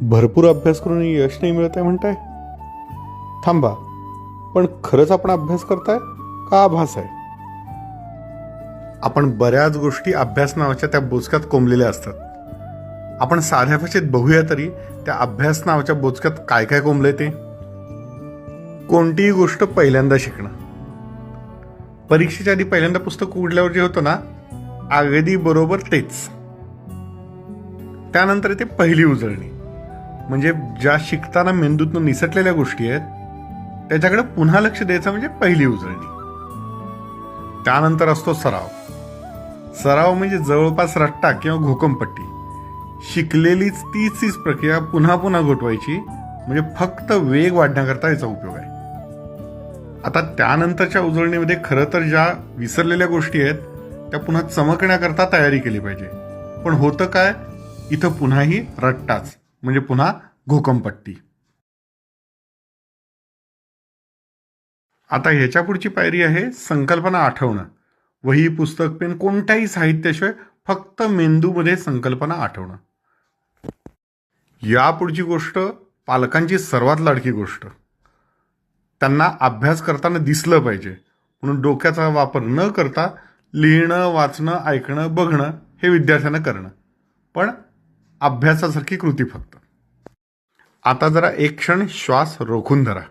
भरपूर अभ्यास करून यश नाही मिळत आहे म्हणताय? थांबा, पण खरंच आपण अभ्यास करताय का आभास आहे? आपण बऱ्याच गोष्टी अभ्यास नावाच्या त्या बोचक्यात कोंबलेल्या असतात. आपण साध्या भाषेत बघूया तरी त्या अभ्यास नावाच्या बोचक्यात काय काय कोंबलंय ते. कोणतीही गोष्ट पहिल्यांदा शिकणं. परीक्षेच्या आधी पहिल्यांदा पुस्तक उघडल्यावर जे होतं ना, अगदी बरोबर तेच. त्यानंतर ते पहिली उजळणी, म्हणजे ज्या शिकताना मेंदूतनं निसटलेल्या गोष्टी आहेत त्याच्याकडे पुन्हा लक्ष द्यायचं म्हणजे पहिली उजळणी. त्यानंतर असतो सराव. सराव म्हणजे जवळपास रट्टा किंवा घोकमपट्टी. शिकलेलीच तीच प्रक्रिया पुन्हा पुन्हा घोटवायची, म्हणजे फक्त वेग वाढण्याकरता याचा उपयोग आहे. आता त्यानंतरच्या उजळणीमध्ये खरं तर ज्या विसरलेल्या गोष्टी आहेत त्या पुन्हा चमकण्याकरता तयारी केली पाहिजे. पण होतं काय, इथं पुन्हाही रट्टाच, म्हणजे पुन्हा घोकमपट्टी. आता ह्याच्या पुढची पायरी आहे संकल्पना आठवणं. वही, पुस्तक, पेन कोणत्याही साहित्याशिवाय फक्त मेंदूमध्ये संकल्पना आठवणं. या पुढची गोष्ट पालकांची सर्वात लाडकी गोष्ट. त्यांना अभ्यास करताना दिसलं पाहिजे म्हणून डोक्याचा वापर न करता लिहिणं, वाचणं, ऐकणं, बघणं हे विद्यार्थ्यांना करणं, पण अभ्यासासारखी कृती फक्त. आता जरा एक क्षण श्वास रोखून धरा.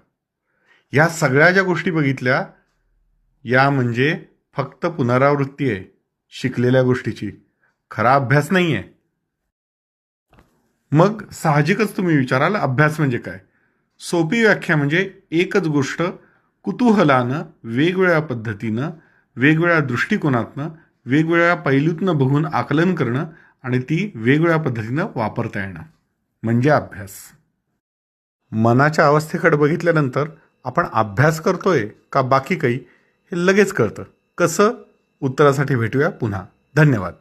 या सगळ्या ज्या गोष्टी बघितल्या या म्हणजे फक्त पुनरावृत्ती आहे शिकलेल्या गोष्टीची, खरा अभ्यास नाही आहे. मग साहजिकच तुम्ही विचाराल अभ्यास म्हणजे काय. सोपी व्याख्या म्हणजे एकच गोष्ट कुतूहलानं, वेगवेगळ्या पद्धतीनं, वेगवेगळ्या दृष्टिकोनातनं, वेगवेगळ्या पैलूतनं बघून आकलन करणं आणि ती वेगवेगळ्या पद्धतीनं वापरता येणं म्हणजे अभ्यास. मनाच्या अवस्थेकडे बघितल्यानंतर आपण अभ्यास करतोय का बाकी काही हे लगेच कळतं. कसं? उत्तरासाठी भेटूया पुन्हा. धन्यवाद.